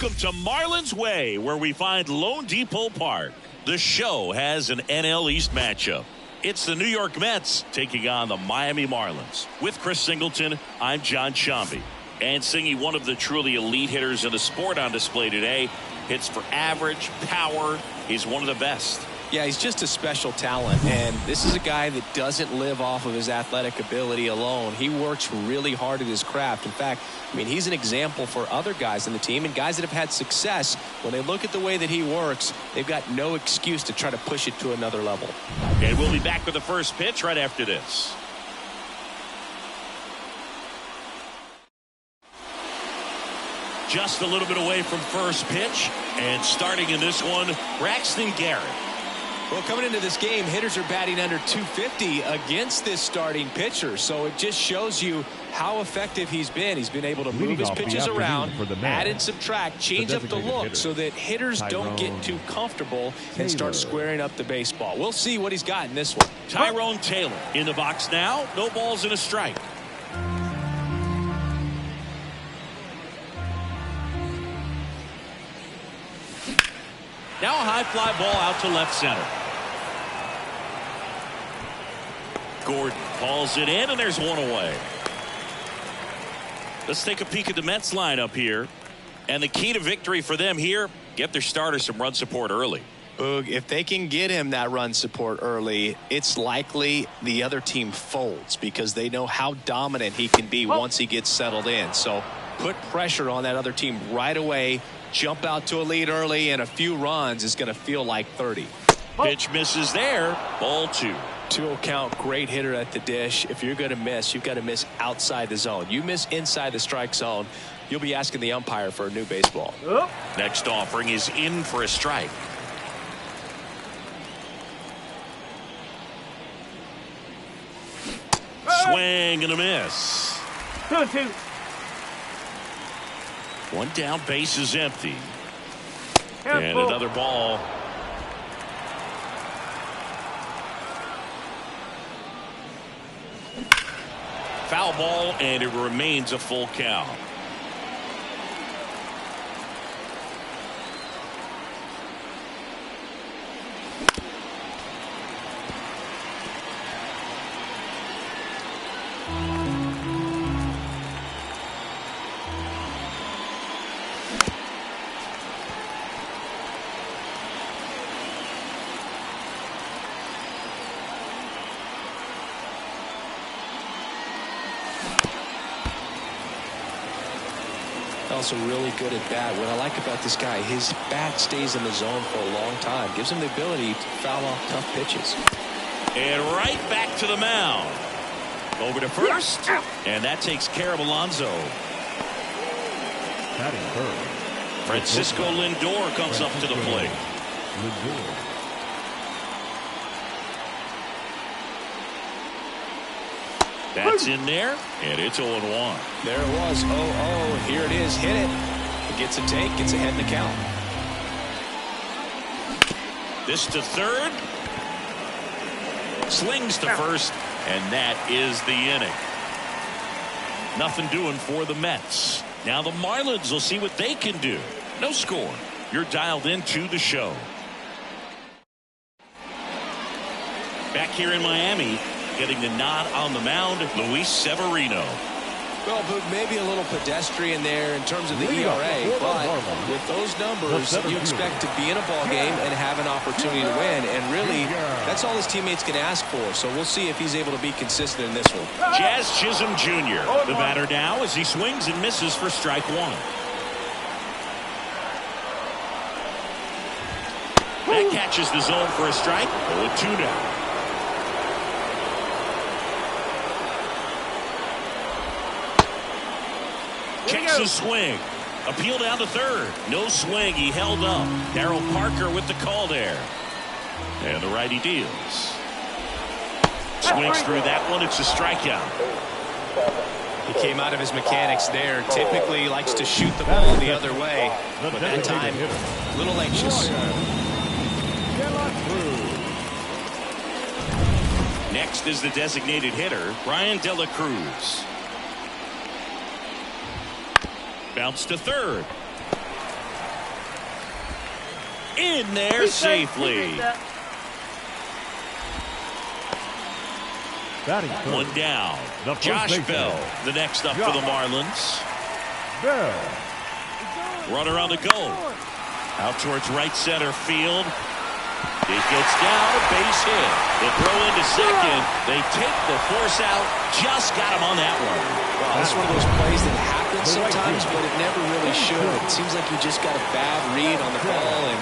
Welcome to Marlins Way, where we find Lone Depot Park. The show has an NL East matchup. It's the New York Mets taking on the Miami Marlins. With Chris Singleton, I'm John Shambi. And Singy, one of the truly elite hitters in the sport on display today. Hits for average, power. He's one of the best. Yeah, he's just a special talent, and this is a guy that doesn't live off of his athletic ability alone. He works really hard at his craft. In fact, I mean, he's an example for other guys in the team and guys that have had success. When they look at the way that he works, they've got no excuse to try to push it to another level. And we'll be back with the first pitch right after this. Just a little bit away from first pitch, and starting in this one, Braxton Garrett. Well, coming into this game, hitters are batting under 250 against this starting pitcher. So it just shows you how effective he's been. He's been able to move his pitches around, add and subtract, change up the look so that hitters don't get too comfortable and start squaring up the baseball. We'll see what he's got in this one. Tyrone Taylor in the box now. No balls and a strike. Now a high fly ball out to left center. Gordon calls it in, and there's one away. Let's take a peek at the Mets lineup here. And the key to victory for them here, get their starter some run support early. Boog, if they can get him that run support early, it's likely the other team folds because they know how dominant he can be once he gets settled in. So put pressure on that other team right away. Jump out to a lead early, and a few runs is going to feel like 30. Pitch misses there. Ball 2. 2-0 count. Great hitter at the dish. If you're going to miss, you've got to miss outside the zone. You miss inside the strike zone, you'll be asking the umpire for a new baseball. Next offering is in for a strike. Swing and a miss. 2-2. One down, base is empty. Careful. And another ball. Foul ball, and it remains a full count. Also really good at bat. What I like about this guy, his bat stays in the zone for a long time. Gives him the ability to foul off tough pitches. And right back to the mound. Over to first. And that takes care of Alonso. Francisco Lindor comes up to the plate. That's in there, and it's 0-1. There it was, 0-0. Here it is, hit it. It gets a take, gets ahead in the count. This to third. Slings to first, and that is the inning. Nothing doing for the Mets. Now the Marlins will see what they can do. No score. You're dialed into the show. Back here in Miami, getting the nod on the mound, Luis Severino. Well, Boog, maybe a little pedestrian there in terms of the ERA, but with those numbers, you expect to be in a ball game and have an opportunity to win, and really, that's all his teammates can ask for, so we'll see if he's able to be consistent in this one. Jazz Chisholm Jr., the batter now as he swings and misses for strike 1. That catches the zone for a strike. 0-2 now. Checks his swing. Appeal down to third. No swing. He held up. Darryl Parker with the call there. And the righty deals. Swings through that one. It's a strikeout. He came out of his mechanics there. Typically likes to shoot the ball the other way. But that time, a little anxious. Next is the designated hitter, Brian De La Cruz. Bounce to third. In there safely. One down. Josh Bell, the next up for the Marlins. Runner on the go. Out towards right center field. It gets down, a base hit. The throw into second. They take the force out. Just got him on that one. Well, that's one of those plays that happens sometimes, but it never really should. It seems like he just got a bad read on the ball, and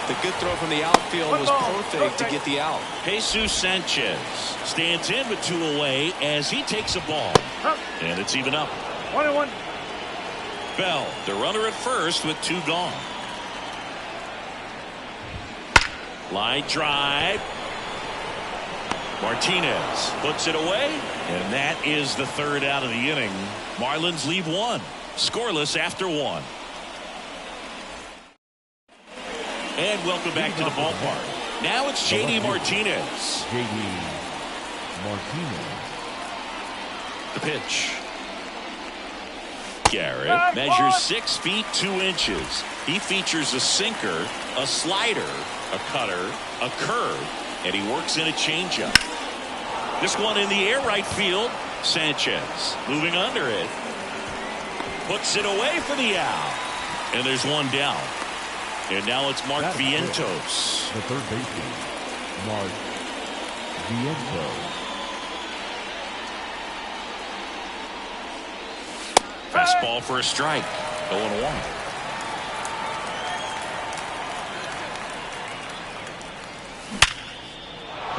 the good throw from the outfield was perfect to get the out. Jesus Sanchez stands in with 2 away as he takes a ball. And it's even up. 1-1. Bell, the runner at first with 2 gone. Line drive. Martinez puts it away, and that is the 3rd out of the inning. Marlins leave 1, scoreless after 1. And welcome back to the ballpark. Now it's J.D. Martinez. J.D. Martinez. The pitch. Garrett measures 6 feet 2 inches. He features a sinker, a slider, a cutter, a curve, and he works in a changeup. This one in the air right field. Sanchez moving under it. Puts it away for the out. And there's 1 down. And now it's Mark Vientos. The third baseman, Mark Vientos. Fastball for a strike. 0-1.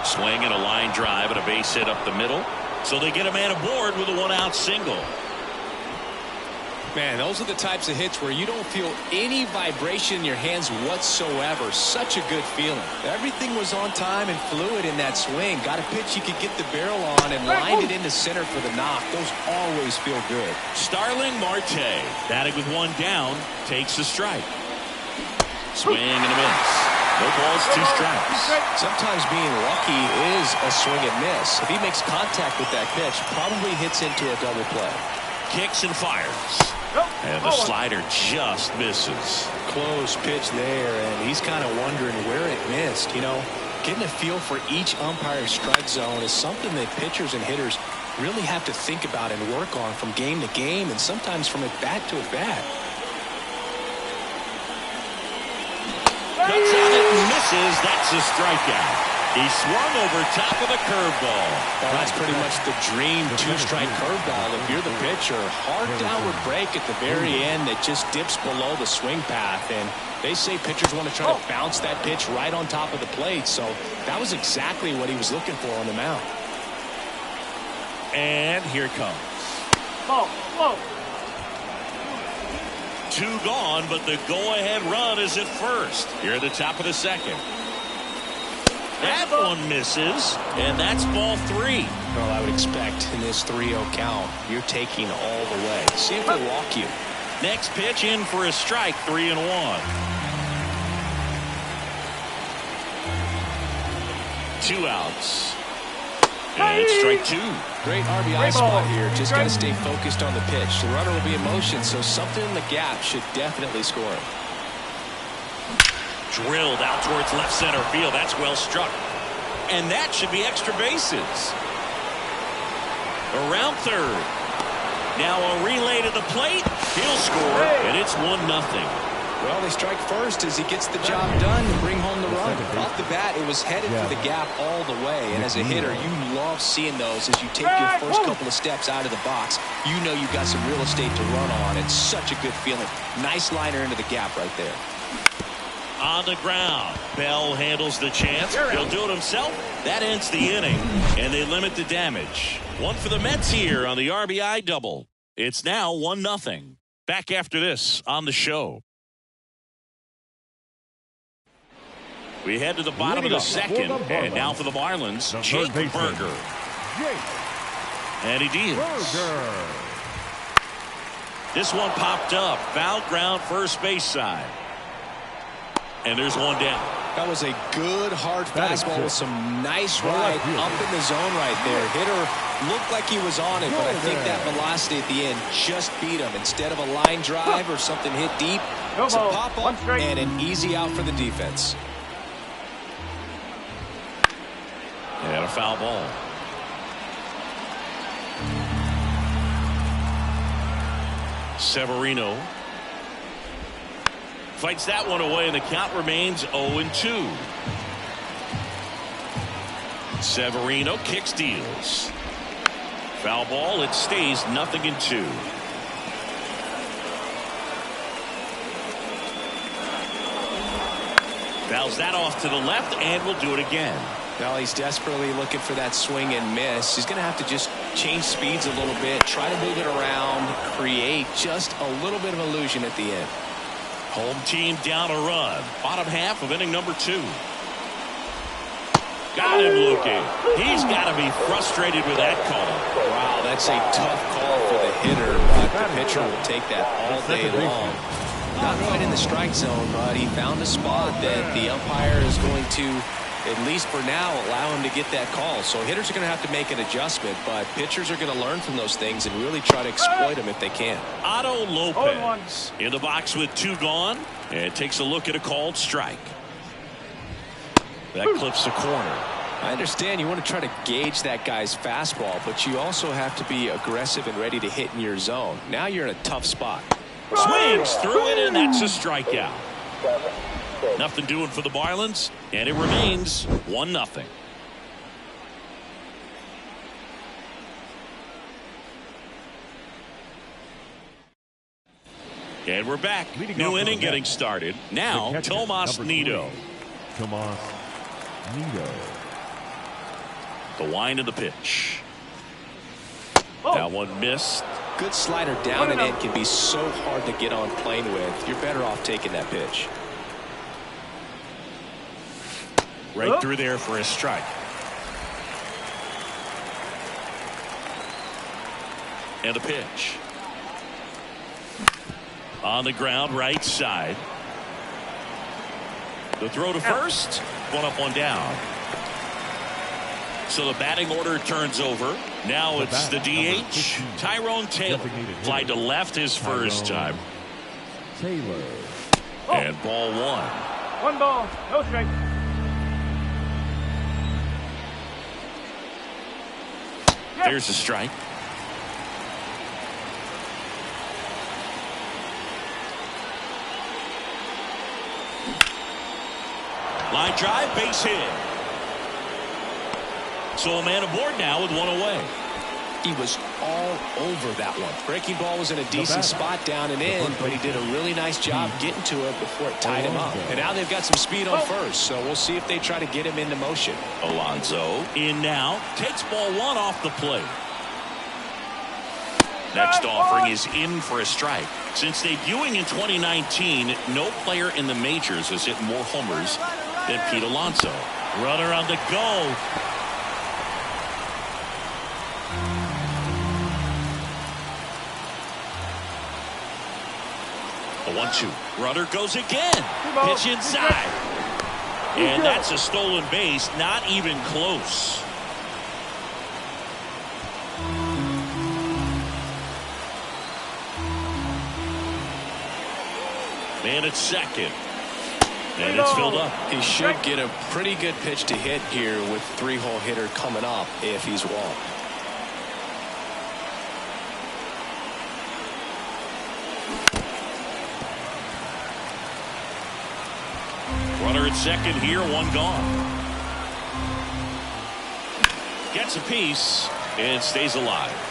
Swing and a line drive and a base hit up the middle. So they get a man aboard with a 1-out single. Man, those are the types of hits where you don't feel any vibration in your hands whatsoever. Such a good feeling. Everything was on time and fluid in that swing. Got a pitch you could get the barrel on and lined it into center for the knock. Those always feel good. Starling Marte, batting with 1 down, takes the strike. Swing and a miss. No balls, 2 strikes. Sometimes being lucky is a swing and miss. If he makes contact with that pitch, probably hits into a double play. Kicks and fires. And the slider just misses. Close pitch there, and he's kind of wondering where it missed. You know, getting a feel for each umpire's strike zone is something that pitchers and hitters really have to think about and work on from game to game, and sometimes from at bat to at bat. Cuts on it and misses. That's a strikeout. He swung over top of the curveball. Well, that's pretty much the dream 2-strike curveball. If you're the pitcher, hard downward break at the very end that just dips below the swing path. And they say pitchers want to try to bounce that pitch right on top of the plate. So that was exactly what he was looking for on the mound. And here it comes. 2 gone, but the go-ahead run is at first. Here at the top of the 2nd. That one misses, and that's ball 3. Well, I would expect in this 3-0 count, you're taking all the way. See if they walk you. Next pitch in for a strike, 3-1. Two outs. And strike 2. Great RBI spot here. Just got to stay focused on the pitch. The runner will be in motion, so something in the gap should definitely score. Drilled out towards left center field. That's well struck. And that should be extra bases. Around third. Now a relay to the plate. He'll score, and it's 1-0. Well, they strike first as he gets the job done to bring home the run. Off the bat, it was headed for the gap all the way. And as a hitter, you love seeing those as you take your first couple of steps out of the box. You know you've got some real estate to run on. It's such a good feeling. Nice liner into the gap right there. On the ground. Bell handles the chance. He'll do it himself. That ends the inning, and they limit the damage. 1 for the Mets here on the RBI double. It's now 1-0. Back after this on the show. We head to the bottom of the 2nd, and now for the Marlins, Jake Burger. And he deals. This one popped up. Foul ground first base side. And there's 1 down. That was a good hard fastball with some nice ride up in the zone right there. Hitter looked like he was on it, but I think that velocity at the end just beat him. Instead of a line drive or something hit deep, No It's a ball. pop One up strike. and an easy out for the defense. And a foul ball. Severino fights that one away, and the count remains 0-2. Severino kicks, deals. Foul ball. It stays 0-2. Fouls that off to the left, and will do it again. Well, he's desperately looking for that swing and miss. He's going to have to just change speeds a little bit, try to move it around, create just a little bit of illusion at the end. Home team down a run. Bottom half of inning number 2. Got him looking. He's got to be frustrated with that call. Wow, that's a tough call for the hitter, but the pitcher will take that all day long. Not quite in the strike zone, but he found a spot that the umpire is going to, at least for now, allow him to get that call. So hitters are going to have to make an adjustment, but pitchers are going to learn from those things and really try to exploit them if they can. Otto Lopez in the box with 2 gone, and takes a look at a called strike. That clips the corner. I understand you want to try to gauge that guy's fastball, but you also have to be aggressive and ready to hit in your zone. Now you're in a tough spot. Swings through it, and that's a strikeout. Nothing doing for the Marlins, and it remains 1-0. And we're back. New inning getting started. Now, Tomas Nido. Tomas Nido. The wind of the pitch. That one missed. Good slider down and in can be so hard to get on plane with. You're better off taking that pitch. Right through there for a strike. And a pitch. On the ground, right side. The throw to first. One up, one down. So the batting order turns over. Now it's the DH, Tyrone Taylor. Fly to left his first time. Taylor. And ball 1. 1 ball. No strike. There's a strike. Line drive, base hit. So a man aboard now with 1 away. He was all over that one. Breaking ball was in a decent spot down and in, but he did a really nice job getting to it before it tied him up. And now they've got some speed on first, so we'll see if they try to get him into motion. Alonso in now, takes ball 1 off the plate. Next offering is in for a strike. Since debuting in 2019, no player in the majors has hit more homers than Pete Alonso. Runner on the go. A 1-2. Runner goes again. Pitch inside. And that's a stolen base. Not even close. Man at second. And it's filled up. He should get a pretty good pitch to hit here with 3-hole hitter coming up if he's walked. Runner at second here, 1 gone. Gets a piece and stays alive.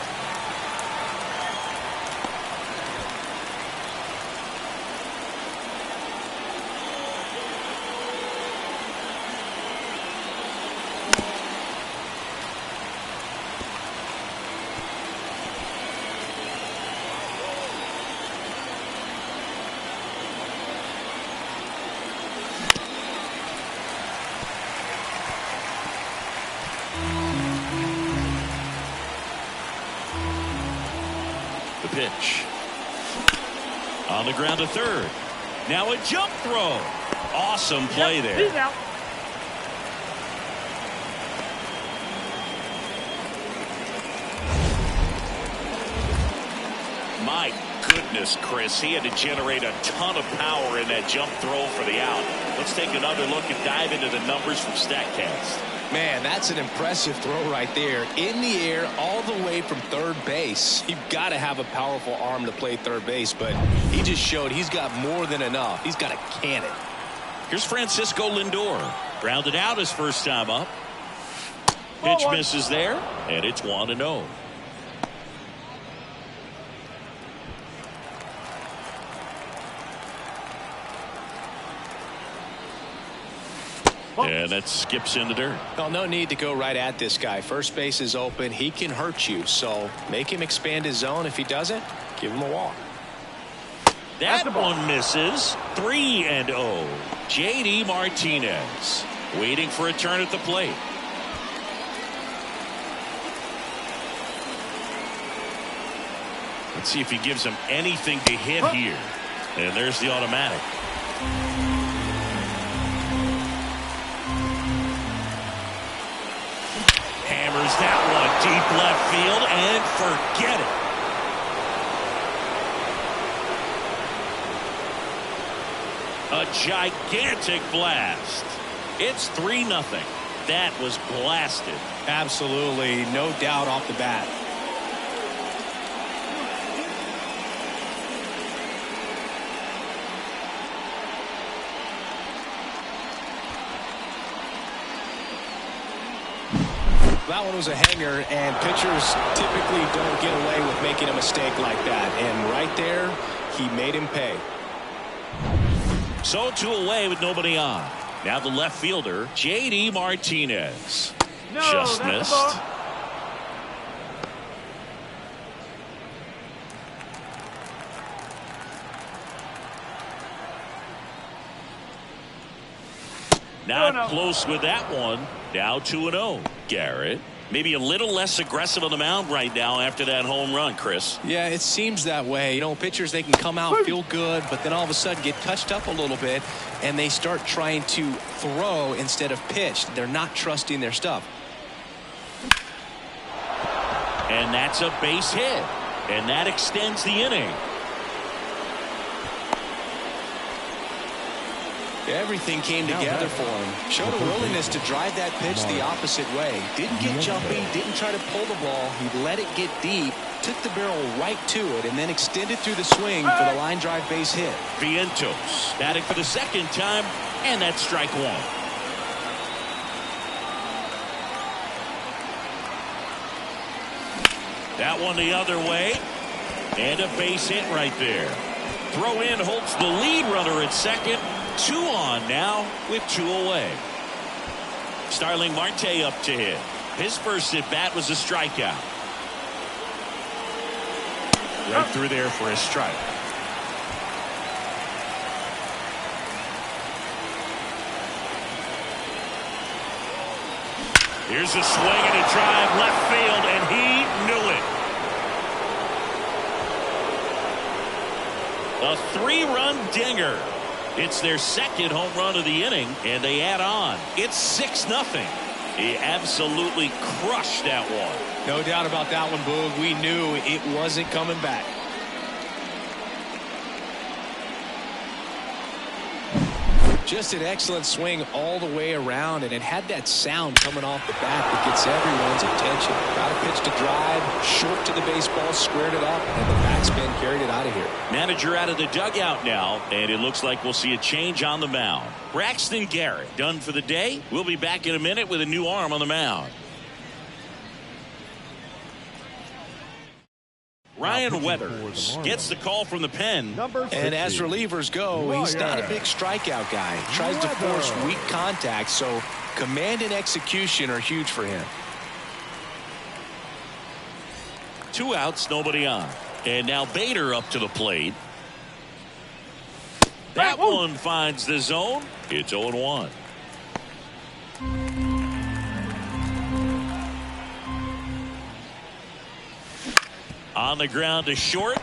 Pitch on the ground to third. Now a jump throw. Awesome play there. He's out. My goodness, Chris, he had to generate a ton of power in that jump throw for the out. Let's take another look and dive into the numbers from StatCast. Man, that's an impressive throw right there. In the air, all the way from third base. You've got to have a powerful arm to play third base, but he just showed he's got more than enough. He's got a cannon. Here's Francisco Lindor. Grounded out his first time up. Pitch misses there, and it's 1-0. And that skips in the dirt. Well, no need to go right at this guy. First base is open. He can hurt you, so make him expand his zone. If he doesn't, give him a walk. That one misses. 3-0. J.D. Martinez waiting for a turn at the plate. Let's see if he gives him anything to hit here. And there's the automatic. Hammers that one deep left field and forget it. A gigantic blast. It's 3-0. That was blasted. Absolutely, no doubt off the bat. That one was a hanger, and pitchers typically don't get away with making a mistake like that. And right there, he made him pay. So 2 away with nobody on. Now the left fielder, J.D. Martinez. Just missed. Not close with that one. Now 2-0. Garrett, maybe a little less aggressive on the mound right now after that home run, Chris. Yeah, it seems that way. You know, pitchers, they can come out, feel good, but then all of a sudden get touched up a little bit, and they start trying to throw instead of pitch. They're not trusting their stuff. And that's a base hit. And that extends the inning. Everything came together for him. Showed a willingness to drive that pitch the opposite way. Didn't get jumpy, didn't try to pull the ball. He let it get deep, took the barrel right to it, and then extended through the swing for the line drive base hit. Vientos batting for the second time, and that's strike one. That one the other way, and a base hit right there. Throw in holds the lead runner at second. 2 on now with 2 away. Starling Marte up to hit. His first at bat was a strikeout. Right through there for a strike. Here's a swing and a drive left field, and he knew it. A 3-run dinger. It's their second home run of the inning, and they add on. It's 6-0. He absolutely crushed that one. No doubt about that one, Boog. We knew it wasn't coming back. Just an excellent swing all the way around, and it had that sound coming off the bat that gets everyone's attention. Got a pitch to drive, short to the baseball, squared it up, and the backspin carried it out of here. Manager out of the dugout now, and it looks like we'll see a change on the mound. Braxton Garrett done for the day. We'll be back in a minute with a new arm on the mound. Ryan Weathers gets the call from the pen. And as relievers go, he's not a big strikeout guy. He tries to force weak contact, so command and execution are huge for him. 2 outs, nobody on. And now Bader up to the plate. That one finds the zone. It's 0-1. On the ground to short.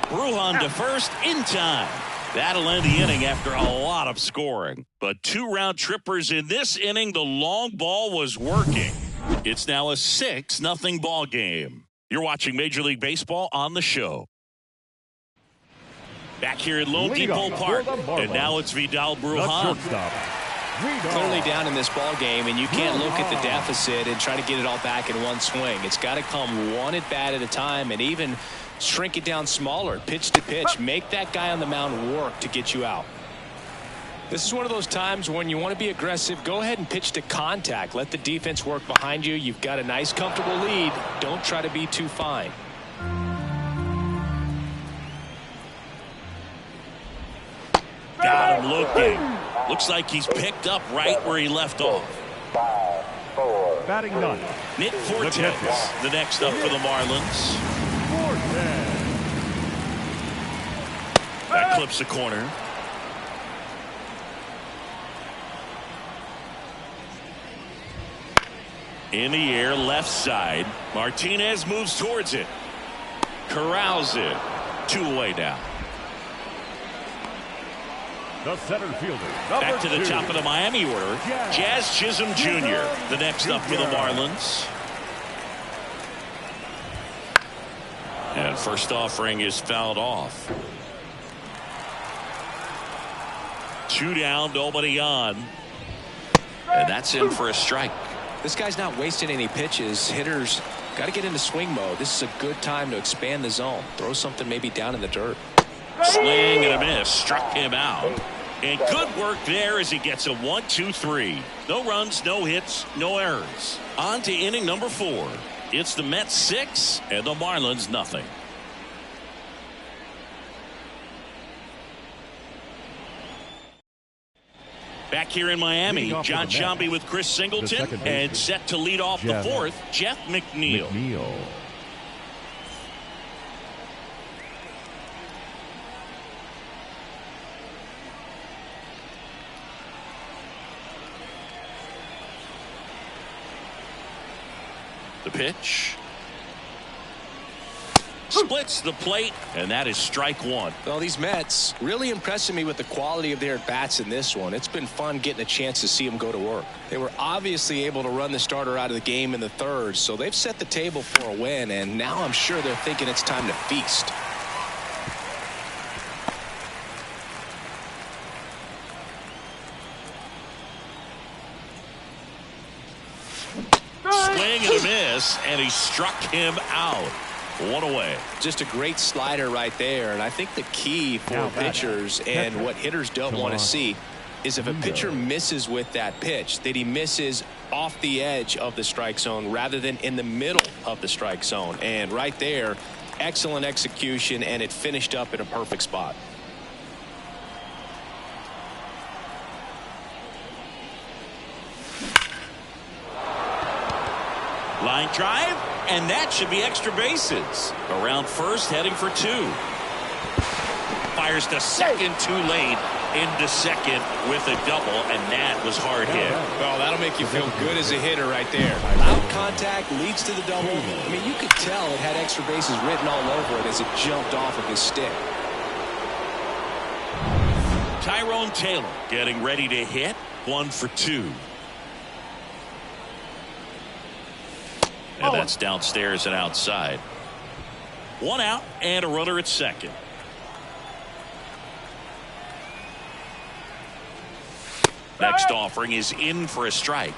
Bruhan to first in time. That'll end the inning after a lot of scoring. But 2 round trippers in this inning. The long ball was working. It's now a 6-0 ball game. You're watching Major League Baseball on the show. Back here at Lone Depot Park, and now it's Vidal Brujan. Clearly down in this ball game, and you can't look at the deficit and try to get it all back in one swing. It's got to come one at bat at a time, and even shrink it down smaller, pitch to pitch. Make that guy on the mound work to get you out. This is one of those times when you want to be aggressive. Go ahead and pitch to contact. Let the defense work behind you. You've got a nice, comfortable lead. Don't try to be too fine. Got him looking. Looks like he's picked up right where he left off. Batting none. Nick Fortes, the next up for the Marlins. That clips the corner. In the air, left side. Martinez moves towards it. Corrals it. 2 away now. The center fielder. Back to the top of the Miami order. Jazz Chisholm Jr., the next up for the Marlins. And first offering is fouled off. 2 down, nobody on. And that's in for a strike. This guy's not wasting any pitches. Hitters got to get into swing mode. This is a good time to expand the zone. Throw something maybe down in the dirt. Swing and a miss. Struck him out. And good work there as he gets a 1-2-3. No runs, no hits, no errors. On to inning number 4. It's the Mets 6 and the Marlins nothing. Back here in Miami, John Sciambi with Chris Singleton, and set to lead off the 4th, Jeff McNeil. The pitch. Splits the plate, and that is strike 1. Well, these Mets really impressing me with the quality of their at-bats in this one. It's been fun getting a chance to see them go to work. They were obviously able to run the starter out of the game in the 3rd, so they've set the table for a win, and now I'm sure they're thinking it's time to feast. Swing and a miss, and he struck him out. 1 away. Just a great slider right there, and I think the key for pitchers and what hitters don't want to see is if a pitcher misses with that pitch, that he misses off the edge of the strike zone rather than in the middle of the strike zone. And right there, excellent execution, and it finished up in a perfect spot. Line drive, and that should be extra bases. Around first, heading for 2. Fires to second, too late. Into second with a double, and that was hard hit. Well, that'll make you feel good as a hitter right there. Loud contact leads to the double. I mean, you could tell it had extra bases written all over it as it jumped off of his stick. Tyrone Taylor getting ready to hit. 1 for 2. And that's downstairs and outside. 1 out and a runner at second. Next offering is in for a strike.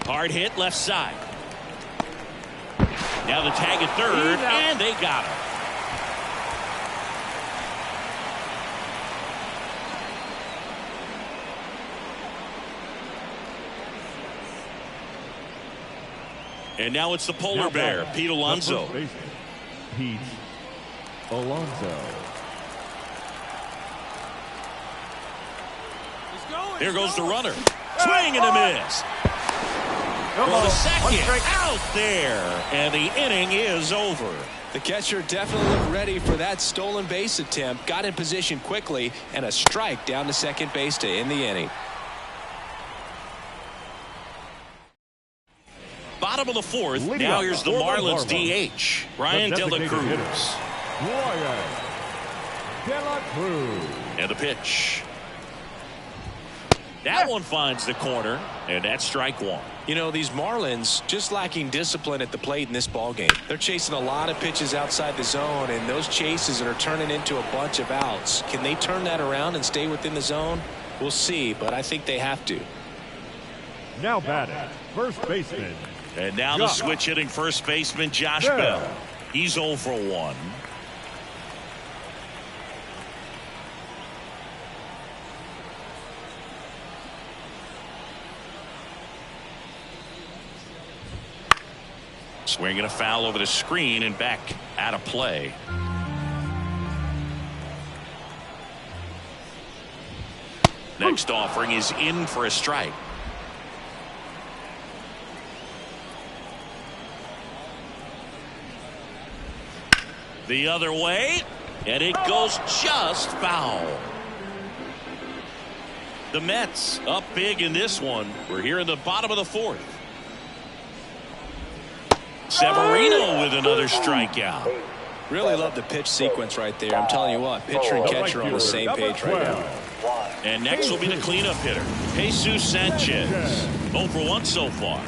Hard hit left side. Now the tag at 3rd, and they got him. And now it's the polar bear, Pete Alonso. Pete Alonso. There goes the runner. Swing and a miss. For the second, out there. And the inning is over. The catcher definitely looked ready for that stolen base attempt. Got in position quickly, and a strike down to second base to end the inning. Bottom of the 4th. Now here's the Marlins DH, Ryan De La Cruz. Ryan De La Cruz. And the pitch. That one finds the corner, and that's strike one. You know, these Marlins just lacking discipline at the plate in this ball game. They're chasing a lot of pitches outside the zone, and those chases are turning into a bunch of outs. Can they turn that around and stay within the zone? We'll see, but I think they have to. Now batting, first baseman. And now the switch hitting first baseman, Josh Bell. He's 0 for 1. Swinging a foul over the screen and back out of play. Next offering is in for a strike. The other way, and it goes just foul. The Mets up big in this one. We're here in the bottom of the fourth. Severino with another strikeout. Really love the pitch sequence right there. I'm telling you what, pitcher and catcher on the same page right now. And next will be the cleanup hitter, Jesus Sanchez. 0 for 1 so far.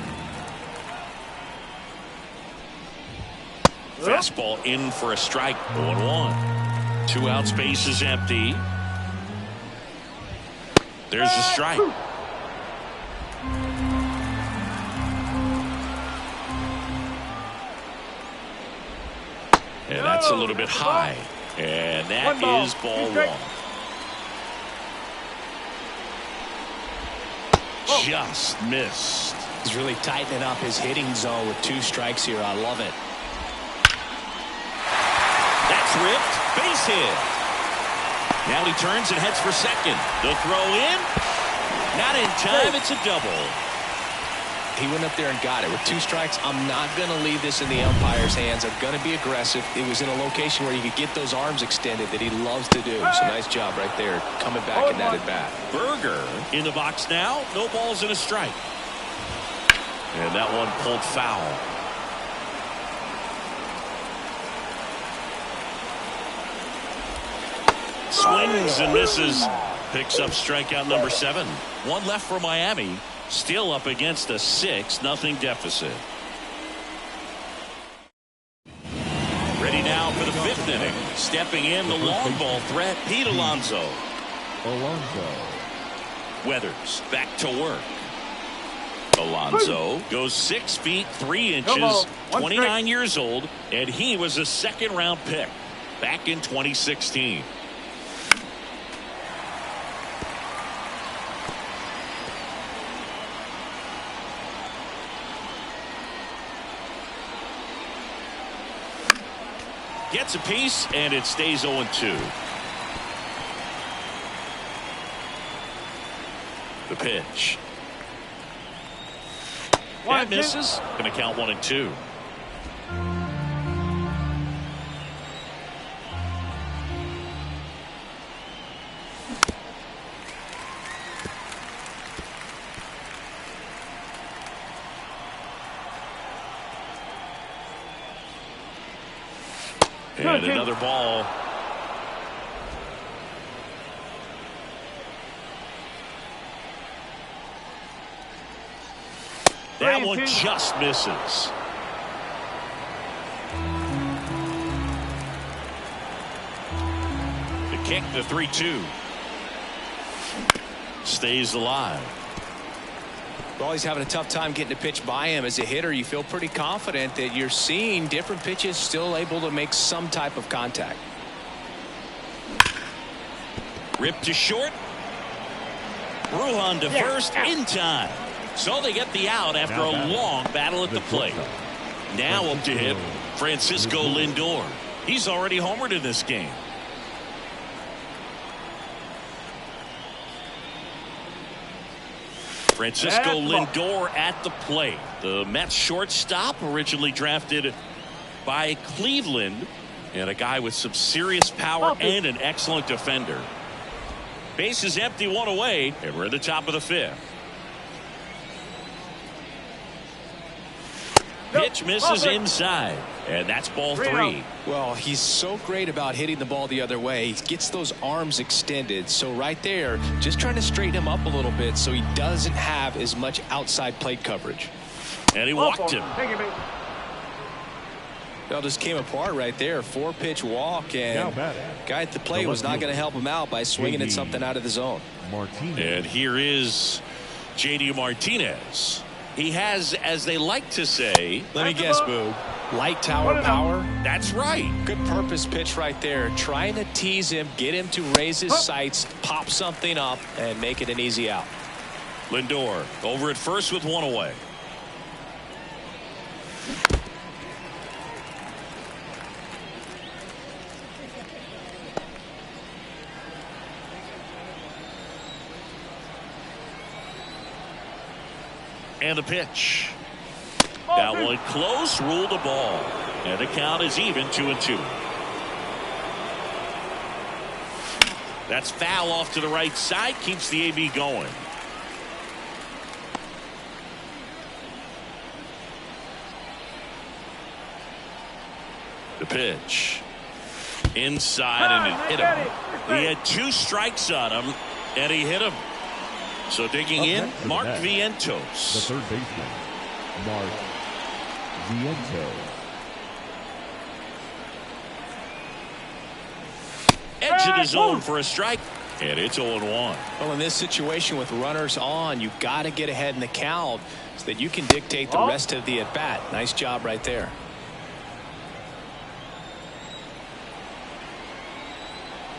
Fastball in for a strike. 0-1. 2 outs, base is empty. There's the strike. And that's a little bit high. And that is ball 1. Just missed. He's really tightening up his hitting zone with 2 strikes here. I love it. That's ripped. Base hit. Now he turns and heads for second. The throw in. Not in time. It's a double. He went up there and got it. With 2 strikes, I'm not going to leave this in the umpire's hands. I'm going to be aggressive. It was in a location where you could get those arms extended that he loves to do. So nice job right there, coming back in that at bat. Berger in the box now. No balls and a strike. And that one pulled foul. Swings and misses. Picks up strikeout number 7. 1 left for Miami. Still up against a 6-0 deficit. Ready now for the 5th inning. Stepping in the long ball threat, Pete Alonso. Weathers back to work. Alonso goes 6 feet 3 inches, 29 years old, and he was a 2nd-round pick back in 2016. Gets a piece, and it stays 0-2. The pitch. That misses. Going to count 1-2. And another ball. That one just misses. The kick, the 3-2. Stays alive. Well, he's having a tough time getting a pitch by him. As a hitter, you feel pretty confident that you're seeing different pitches still able to make some type of contact. Ripped to short. Bruhan to first in time. So they get the out after a long battle at the plate. Now up to hit Francisco Lindor. He's already homered in this game. Francisco Lindor at the plate. The Mets shortstop, originally drafted by Cleveland, and a guy with some serious power and an excellent defender. Base is empty, 1 away, and we're at the top of the 5th. Pitch misses inside, And that's ball 3. Well, he's so great about hitting the ball the other way. He gets those arms extended. So right there, just trying to straighten him up a little bit so he doesn't have as much outside plate coverage. And he walked him. Well, just came apart right there. 4-pitch walk, and guy at the plate was not going to help him out by swinging at something out of the zone. And here is J.D. Martinez. He has, as they like to say, let me guess, Boog, light tower power. That's right. Good purpose pitch right there. Trying to tease him, get him to raise his sights, pop something up, and make it an easy out. Lindor over at first with 1 away. And the pitch. That one close, ruled the ball. And the count is even, 2-2. That's foul off to the right side, keeps the AB going. The pitch. Inside, and it hit him. He had 2 strikes on him, and he hit him. So digging in, Mark Vientos. The third baseman, Mark Vientos. Edge of the zone for a strike, and it's 0-1. Well, in this situation with runners on, you've got to get ahead in the count so that you can dictate the rest of the at-bat. Nice job right there.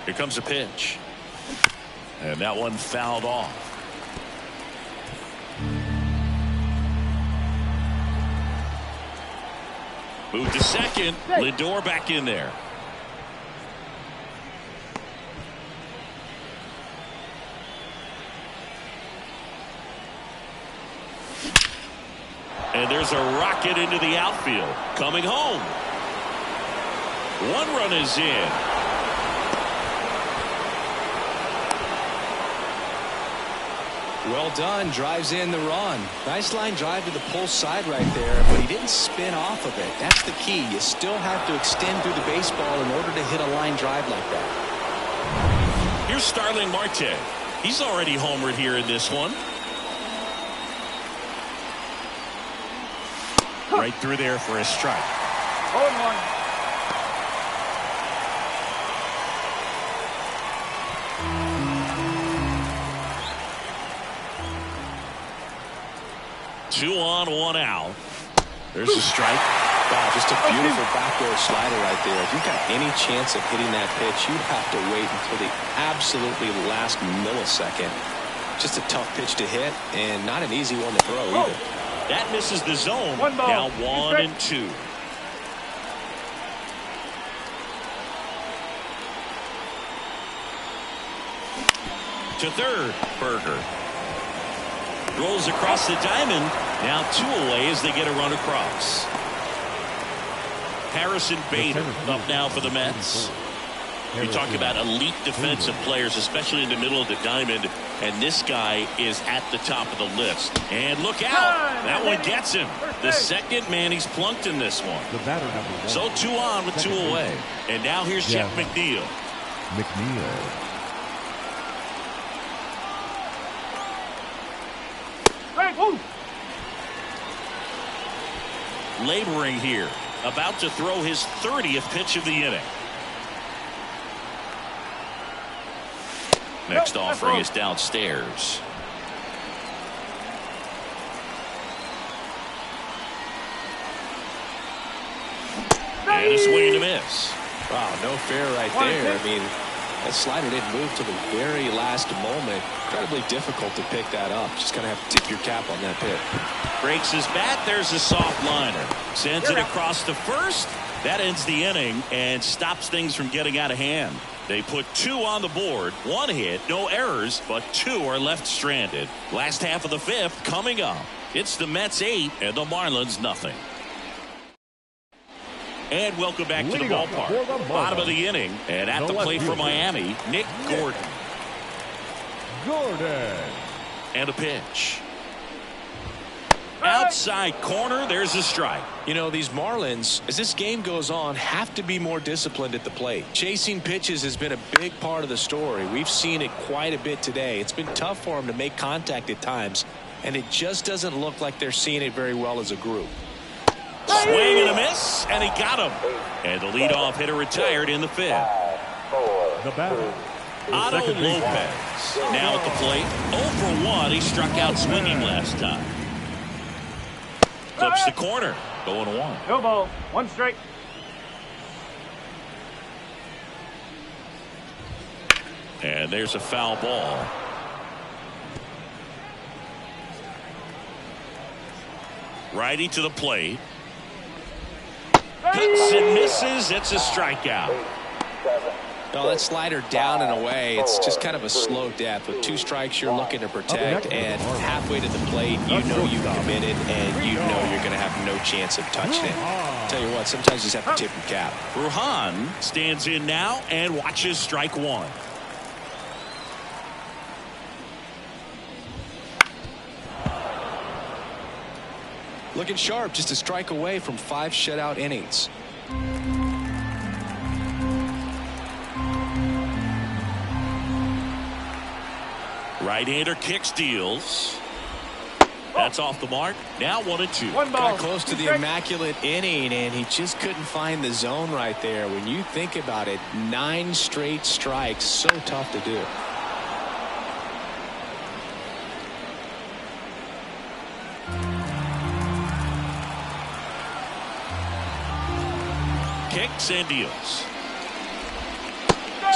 Here comes a pitch. And that one fouled off. Moved to second. Lindor back in there. And there's a rocket into the outfield. Coming home. 1 run is in. Well done. Drives in the run. Nice line drive to the pull side right there, but he didn't spin off of it. That's the key. You still have to extend through the baseball in order to hit a line drive like that. Here's Starling Marte. He's already homered here in this one. Right through there for a strike. 0-1. 2 on, 1 out. There's a strike. Wow, just a beautiful backdoor slider right there. If you've got any chance of hitting that pitch, you have to wait until the absolutely last millisecond. Just a tough pitch to hit, and not an easy one to throw either. That misses the zone. 1 ball. Now 1-2. To third, Berger. Rolls across the diamond. Now 2 away as they get a run across. Harrison Bader up now for the Mets. You talk about elite defensive players, especially in the middle of the diamond, and this guy is at the top of the list. And look out! That one gets him. The second man he's plunked in this one. So 2 on with 2 away. And now here's Jeff McNeil. Laboring here, about to throw his 30th pitch of the inning. Next offering is downstairs. And a swing and a miss. Wow, no fair right there. I mean, that slider didn't move to the very last moment. Incredibly difficult to pick that up. Just going to have to tip your cap on that pitch. Breaks his bat. There's a soft liner. Sends it across to first. That ends the inning and stops things from getting out of hand. They put 2 on the board. 1 hit, no errors, but 2 are left stranded. Last half of the 5th coming up. It's the Mets 8 and the Marlins nothing. And welcome back to the ballpark. Bottom of the inning, and at the plate for Miami, Nick Gordon. Outside corner, there's a strike. You know, these Marlins, as this game goes on, have to be more disciplined at the plate. Chasing pitches has been a big part of the story. We've seen it quite a bit today. It's been tough for them to make contact at times, and it just doesn't look like they're seeing it very well as a group. Swing and a miss, and he got him. And the leadoff hitter retired in the fifth. The batter, Otto Lopez now at the plate. 0 for 1. He struck out swinging last time. Clips the corner. 0-1. No ball. 1 strike. And there's a foul ball. Righty to the plate. Hits and misses. It's a strikeout. Well, that slider down and away, it's just kind of a slow death. With 2 strikes you're looking to protect, and halfway to the plate you know you've committed and you know you're going to have no chance of touching it. Tell you what, sometimes you just have to tip your cap. Bruhan stands in now and watches strike 1. Looking sharp, just a strike away from 5 shutout innings. Right-hander kicks, deals. That's off the mark. Now 1-2. 1 ball. Got close to the immaculate inning, and he just couldn't find the zone right there. When you think about it, 9 straight strikes, so tough to do. Kicks and deals.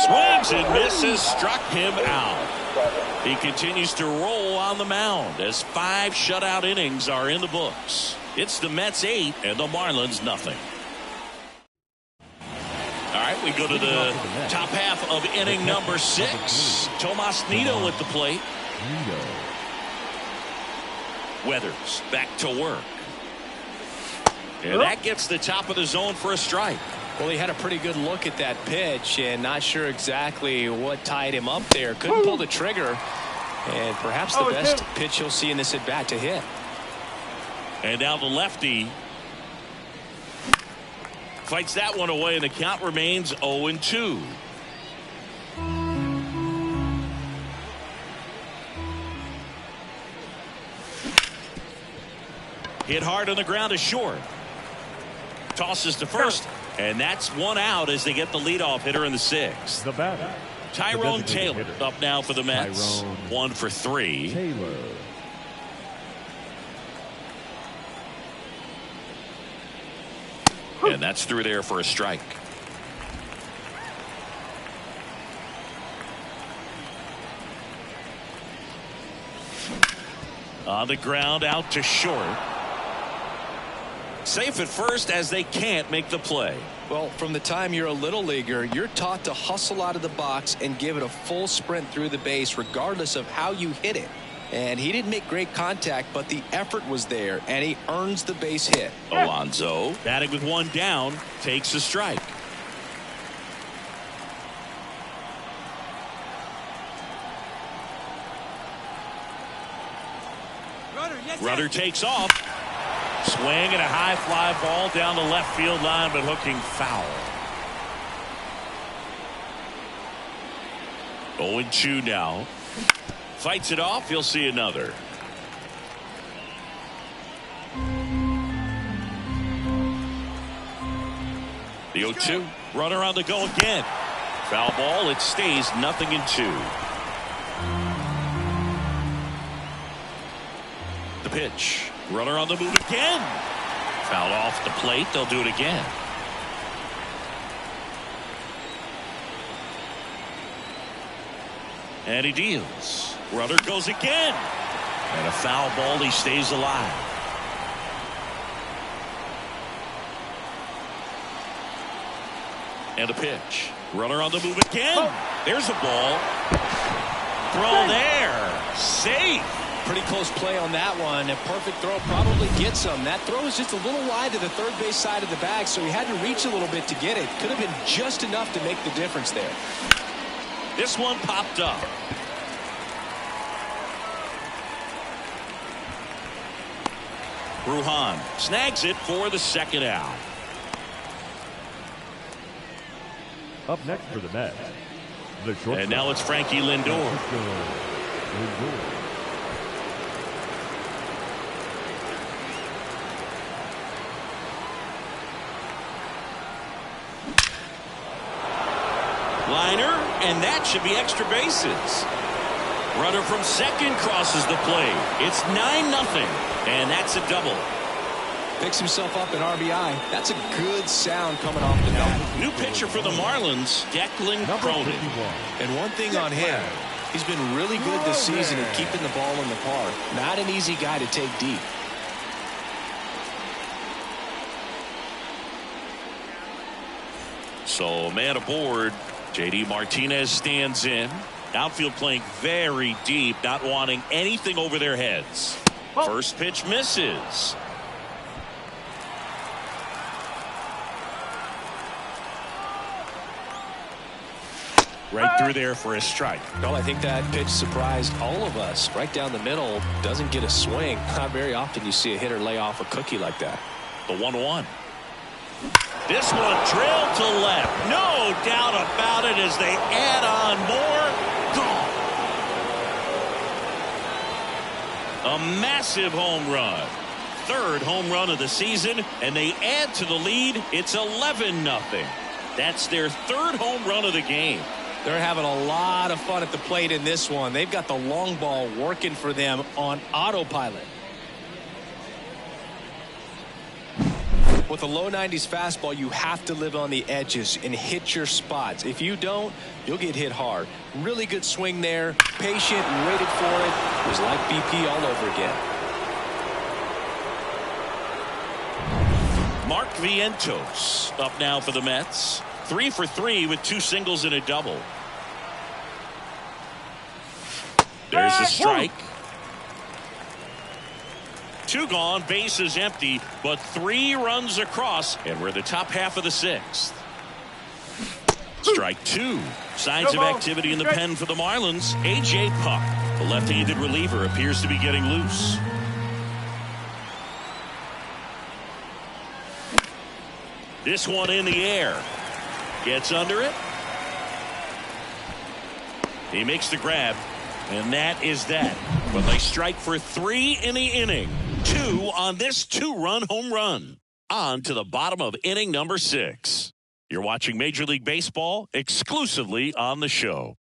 Swings and misses. Struck him out. He continues to roll on the mound as 5 shutout innings are in the books. It's the Mets 8 and the Marlins nothing. All right, we go to the top half of inning number 6. Tomas Nido at the plate. Weathers back to work. And that gets the top of the zone for a strike. Well, he had a pretty good look at that pitch and not sure exactly what tied him up there. Couldn't pull the trigger. And perhaps the best pitch you'll see in this at bat to hit. And now the lefty fights that one away, and the count remains 0-2. Hit hard on the ground to short. Tosses to first, and that's 1 out as they get the leadoff hitter in the 6th. The batter, Tyrone Taylor up now for the Mets. 1 for 3. Taylor. And that's through there for a strike. On the ground, out to short. Safe at first as they can't make the play. Well, from the time you're a little leaguer, you're taught to hustle out of the box and give it a full sprint through the base regardless of how you hit it. And he didn't make great contact, but the effort was there, and he earns the base hit. Alonso, batting with 1 down, takes a strike. Rudder takes off. Swing and a high fly ball down the left field line, but hooking foul. 0-2 now. Fights it off. You'll see another. The 0-2. Runner on the go again. Foul ball. It stays 0-2. The pitch. Runner on the move again. Fouled off the plate. They'll do it again. And he deals. Runner goes again. And a foul ball. He stays alive. And a pitch. Runner on the move again. There's a ball. Throw there. Safe. Pretty close play on that one. A perfect throw probably gets him. That throw is just a little wide to the third base side of the bag, so he had to reach a little bit to get it. Could have been just enough to make the difference there. This one popped up. Bruhan snags it for the second out. Up next for the Mets, the short. And now it's Frankie Lindor. Liner, and that should be extra bases. Runner from second crosses the plate. It's 9-0, and that's a double. Picks himself up an RBI. That's a good sound coming off the bat. New pitcher for the Marlins, Declan Cronin. And one thing on him, he's been really good this season at keeping the ball in the park. Not an easy guy to take deep. So man aboard. JD Martinez stands in. Outfield playing very deep, not wanting anything over their heads. First pitch misses. Right through there for a strike. Well, I think that pitch surprised all of us. Right down the middle, doesn't get a swing. Not very often you see a hitter lay off a cookie like that. The 1-1. This one drilled to left. No doubt about it as they add on more. Gone. A massive home run. Third home run of the season, and they add to the lead. It's 11-0. That's their third home run of the game. They're having a lot of fun at the plate in this one. They've got the long ball working for them on autopilot. With a low 90s fastball, you have to live on the edges and hit your spots. If you don't, you'll get hit hard. Really good swing there. Patient, waited for it. It was like BP all over again. Mark Vientos up now for the Mets. 3 for 3 with 2 singles and a double. There's a strike. 2 gone, bases empty, but 3 runs across, and we're the top half of the 6th. Strike 2. Signs of activity in the pen for the Marlins. A.J. Puck, the left-handed reliever, appears to be getting loose. This one in the air. Gets under it. He makes the grab, and that is that. But they strike for 3 in the inning. 2 on this 2-run home run. On to the bottom of inning number 6. You're watching Major League Baseball exclusively on the show.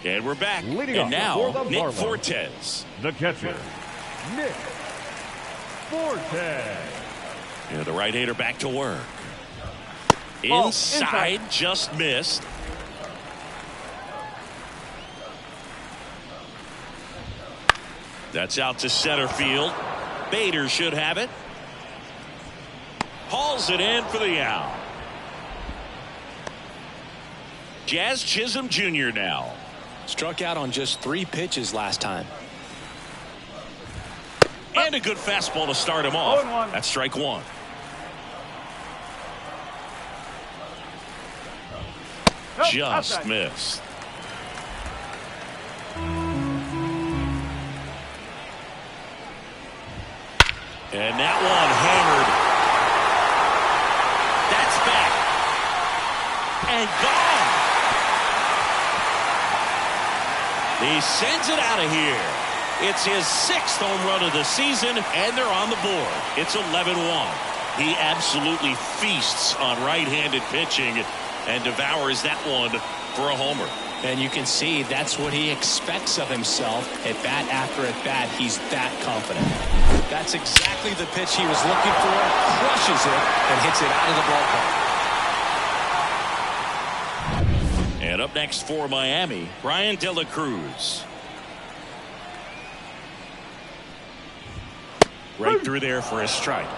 And we're back. And now, Nick Fortes. The catcher, Nick Fortes. And the right-hander back to work. Inside, just missed. That's out to center field. Bader should have it. Hauls it in for the out. Jazz Chisholm Jr. now. Struck out on just 3 pitches last time. And a good fastball to start him off. That's strike 1. Just missed. And that one hammered. That's back. And gone. He sends it out of here. It's his 6th home run of the season, and they're on the board. It's 11-1. He absolutely feasts on right-handed pitching and devours that one for a homer. And you can see that's what he expects of himself at bat after at bat. He's that confident. That's exactly the pitch he was looking for. Crushes it and hits it out of the ballpark. And up next for Miami, Brian De La Cruz. Right through there for a strike.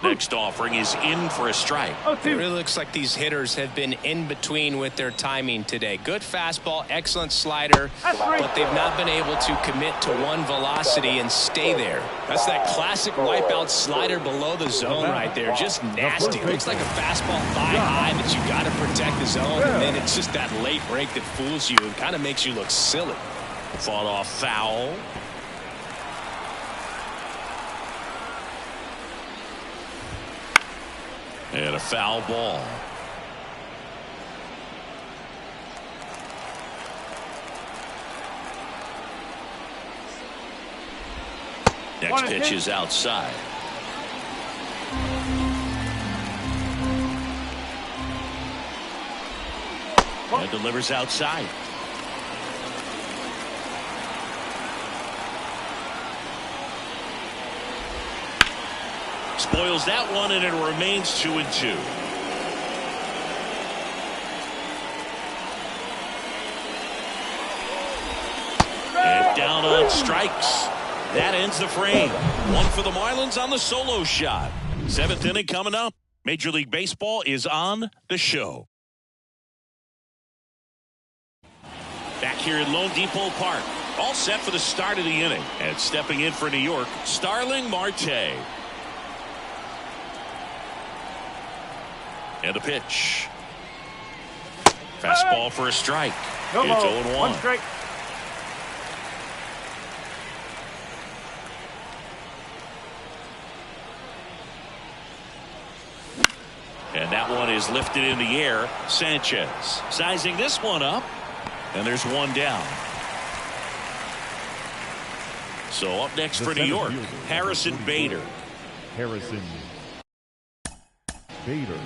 Next offering is in for a strike. It really looks like these hitters have been in between with their timing today. Good fastball, excellent slider, but they've not been able to commit to one velocity and stay there. That's that classic wipeout slider below the zone right there. Just nasty. Looks like a fastball thigh high that you got to protect the zone, and then it's just that late break that fools you and kind of makes you look silly. Fought off foul. And a foul ball. Next pitch is outside. And delivers outside. Spoils that one, and it remains 2-2. And down on strikes. That ends the frame. One for the Marlins on the solo shot. 7th inning coming up. Major League Baseball is on the show. Back here at Lone Depot Park. All set for the start of the inning. And stepping in for New York, Starling Marte. And a pitch. Fastball for a strike. It's 0-1. One strike. And that one is lifted in the air. Sanchez sizing this one up. And there's one down. So up next for New York, Harrison Bader. Harrison Bader.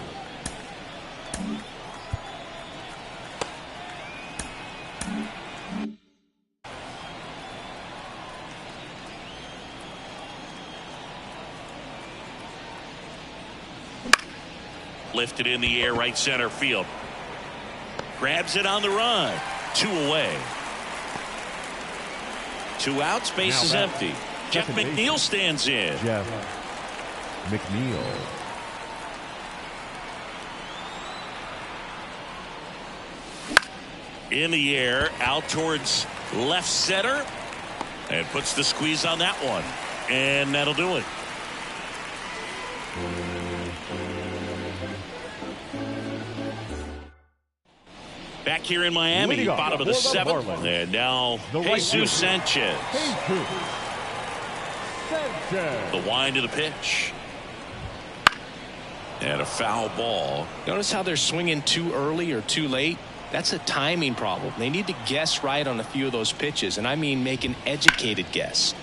Lifted in the air, right center field. Grabs it on the run. 2 away. 2 outs, base is empty. Jeff McNeil stands in. Jeff McNeil. In the air, out towards left center. And puts the squeeze on that one. And that'll do it. Back here in Miami, bottom of the 7th. And now Jesus Sanchez. The wind of the pitch. And a foul ball. Notice how they're swinging too early or too late? That's a timing problem. They need to guess right on a few of those pitches, and I mean make an educated guess.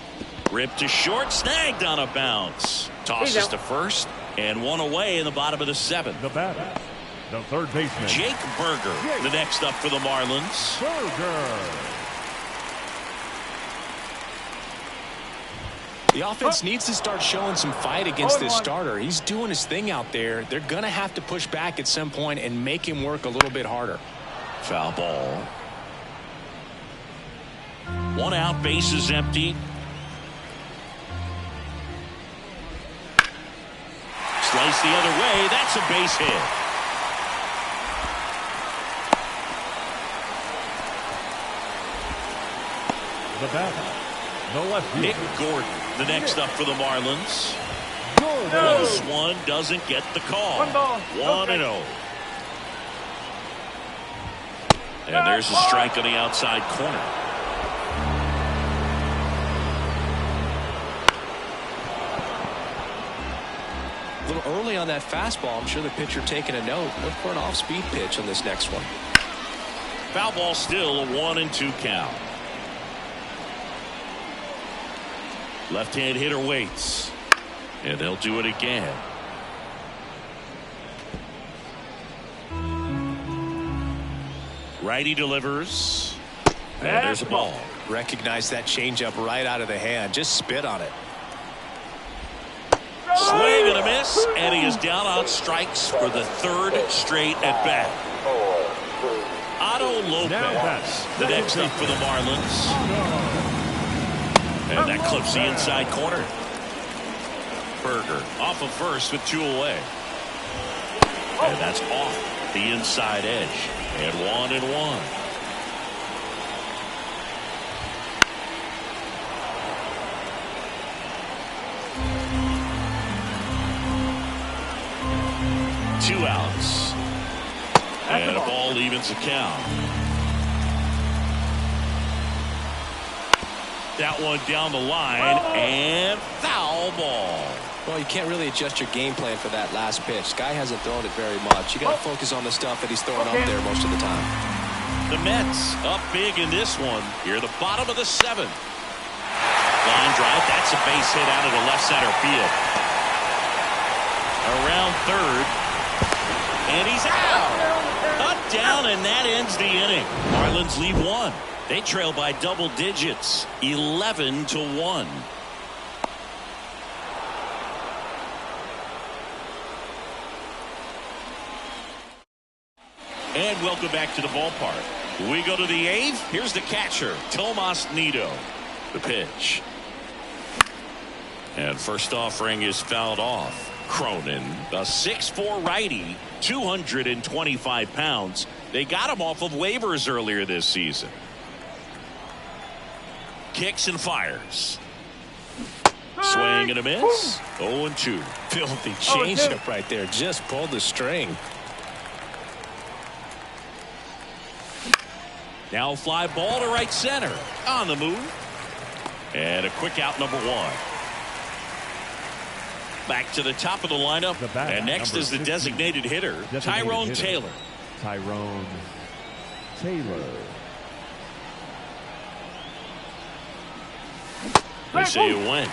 Ripped to short, snagged on a bounce. Tosses to first, and one away in the bottom of the 7th. The batter, the third baseman, Jake Berger, the next up for the Marlins. Berger. The offense needs to start showing some fight against this starter. He's doing his thing out there. They're going to have to push back at some point and make him work a little bit harder. Foul ball. 1 out, base is empty. Slice the other way. That's a base hit. The batter, the left Nick fielder, Gordon, the next up for the Marlins. Gordon. Close one, doesn't get the call. 1-0. And there's a strike on the outside corner. A little early on that fastball. I'm sure the pitcher taking a note. Look for an off-speed pitch on this next one. Foul ball, still a 1-2 count. Left-hand hitter waits. And they'll do it again. Righty delivers. And there's a ball. Recognize that changeup right out of the hand. Just spit on it. Swing and a miss, and he is down on strikes for the 3rd straight at bat. Otto Lopez, the next up for the Marlins. And that clips the inside corner. Burger off of first with 2 away. And that's off the inside edge. And 1-1. Two outs. And a ball evens the count. That one down the line and foul ball. Well, you can't really adjust your game plan for that last pitch. Guy hasn't thrown it very much. You got to focus on the stuff that he's throwing up there most of the time. The Mets up big in this one. Here at the bottom of the 7th. Line drive. That's a base hit out of the left center field. Around third. And he's out. Up, down, and that ends the inning. Marlins lead 1. They trail by double digits, 11-1. And welcome back to the ballpark. We go to the 8th. Here's the catcher, Tomas Nido. The pitch. And first offering is fouled off. Cronin, a 6'4" righty, 225 pounds. They got him off of waivers earlier this season. Kicks and fires. Swing and a miss. 0-2. Filthy changeup right there. Just pulled the string. Now fly ball to right center. On the move. And a quick out, number 1. Back to the top of the lineup. And next is the designated hitter, Tyrone Taylor. Tyrone Taylor. They say it went.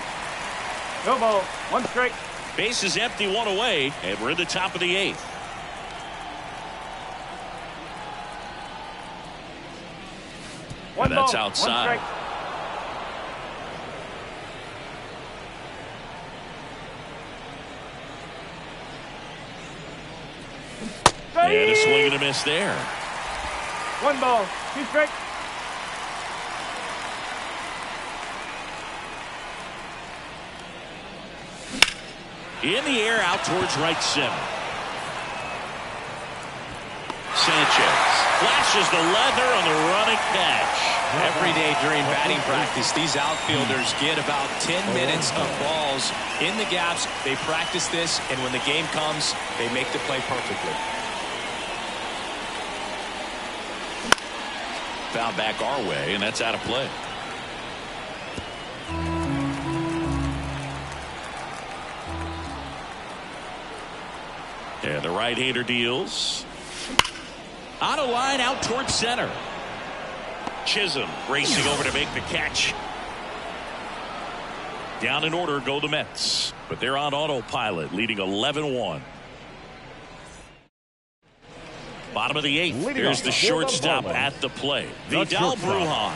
No ball. 1 strike. Base is empty, 1 away, and we're in the top of the 8th. And that's outside. And a swing and a miss there. 1 ball. 2 strikes. In the air out towards right center. Sanchez flashes the leather on the running catch. Every day during batting practice, these outfielders get about 10 minutes of balls in the gaps. They practice this, and when the game comes, they make the play perfectly. Foul back our way, and that's out of play. And the right-hander deals. On a line out towards center. Chisholm racing over to make the catch. Down in order go the Mets, but they're on autopilot, leading 11-1. Bottom of the 8th. Here's the shortstop at the plate. Vidal Brujan.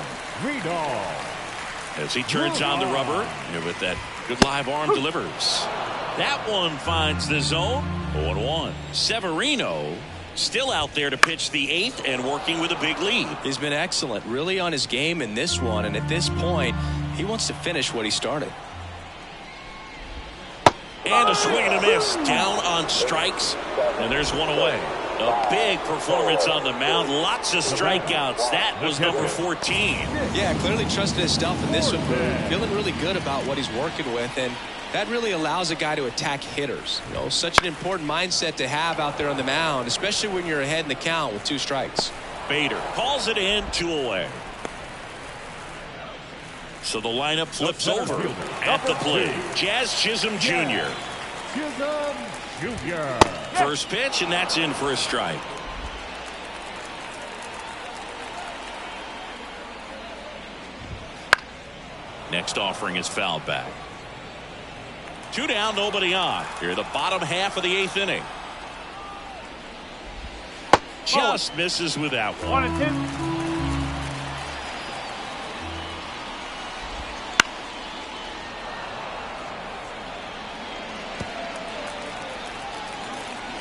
As he turns on the rubber, and with that good live arm delivers. That one finds the zone. 0-1. Severino still out there to pitch the 8th and working with a big lead. He's been excellent, really on his game in this one, and at this point, he wants to finish what he started. And a swing and a miss. Down on strikes, and there's 1 away. A big performance on the mound. Lots of strikeouts. That was number 14. Yeah, clearly trusted his stuff in this one. Feeling really good about what he's working with, and that really allows a guy to attack hitters. You know, such an important mindset to have out there on the mound, especially when you're ahead in the count with 2 strikes. Bader calls it in, 2 away. So the lineup flips over at the plate. Jazz Chisholm Jr. Chisholm Jr. First pitch, and that's in for a strike. Next offering is fouled back. 2 down, nobody on. Here, the bottom half of the 8th inning. Just misses with that one. 1-2.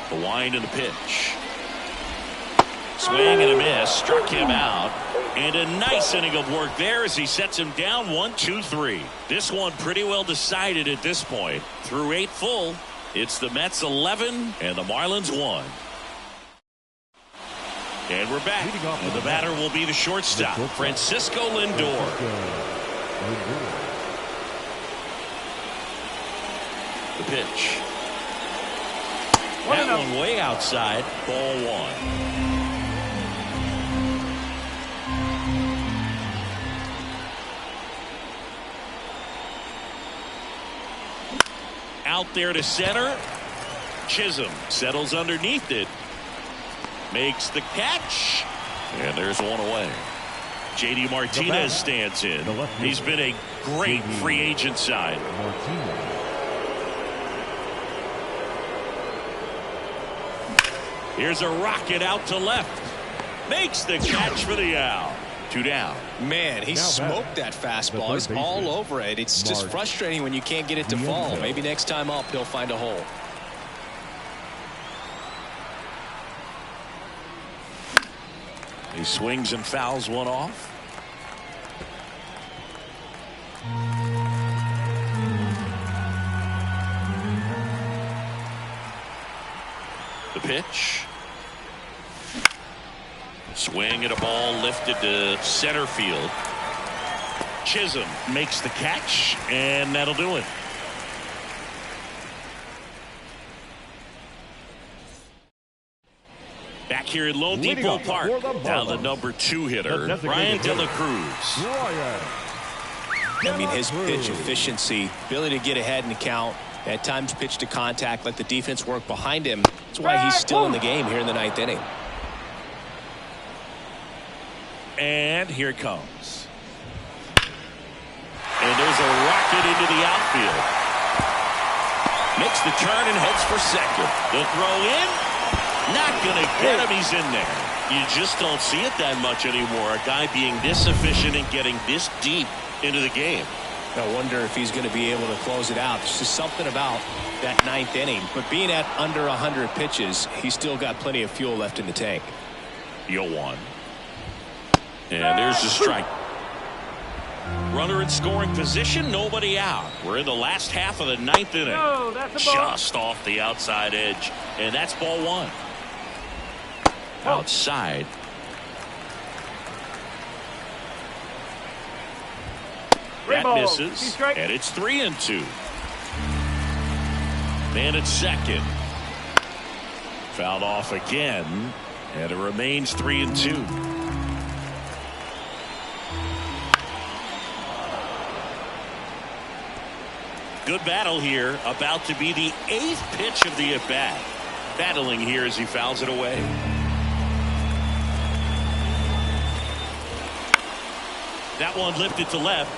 The wind and the pitch. Swing and a miss. Struck him out. And a nice inning of work there as he sets him down 1-2-3. This one pretty well decided at this point. Through 8 full, it's the Mets 11 and the Marlins 1. And we're back. And the batter will be the shortstop, Francisco Lindor. The pitch. That one way outside. Ball 1. Out there to center. Chisholm settles underneath it. Makes the catch. And there's one away. JD Martinez stands in. He's been a great free agent sign. Here's a rocket out to left. Makes the catch for the out. 2 down. Man, he smoked that fastball. He's all over it. It's just frustrating when you can't get it to fall. Maybe next time up he'll find a hole. He swings and fouls one off. The pitch. Swing at a ball lifted to center field. Chisholm makes the catch, and that'll do it. Back here at Lone Depot Park, now the number 2 hitter, Ryan De La Cruz. I mean, his pitch efficiency, ability to get ahead in the count, at times pitch to contact, let the defense work behind him. That's why he's still in the game here in the 9th inning. And here it comes. And there's a rocket into the outfield. Makes the turn and heads for second. The throw in. Not going to get him. He's in there. You just don't see it that much anymore. A guy being this efficient and getting this deep into the game. I wonder if he's going to be able to close it out. There's just something about that 9th inning. But being at under 100 pitches, he's still got plenty of fuel left in the tank. 0-1. And there's the strike. Runner in scoring position, nobody out. We're in the last half of the 9th inning. No, that's a ball. Just off the outside edge. And that's ball 1. Outside. That misses. And it's 3-2. Man at second. Fouled off again. And it remains 3-2. Good battle here. About to be the 8th pitch of the at-bat. Battling here as he fouls it away. That one lifted to left.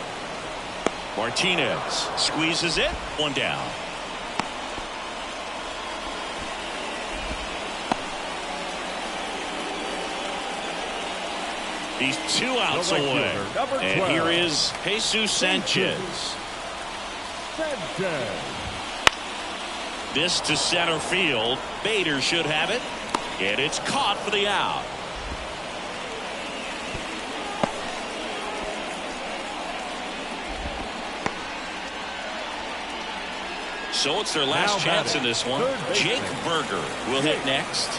Martinez squeezes it. 1 down. He's 2 outs away. And here is Jesus Sanchez. This to center field. Bader should have it. And it's caught for the out. So it's their last chance in this one. Jake Berger will hit next.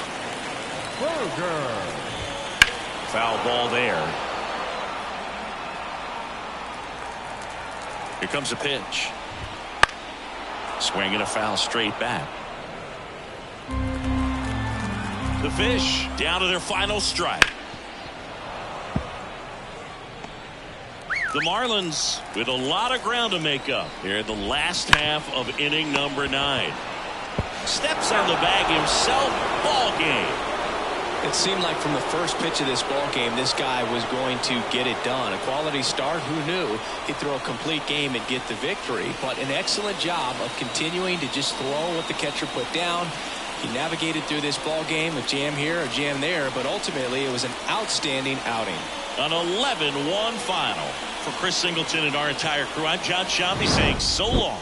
Foul ball there. Here comes a pitch. Swinging a foul straight back. The Fish down to their final strike. The Marlins with a lot of ground to make up here in the last half of inning number 9. Steps on the bag himself. Ball game. It seemed like from the first pitch of this ball game, this guy was going to get it done. A quality start. Who knew he'd throw a complete game and get the victory? But an excellent job of continuing to just throw what the catcher put down. He navigated through this ball game, a jam here, a jam there, but ultimately it was an outstanding outing. An 11-1 final. For Chris Singleton and our entire crew, I'm John Shambi saying so long.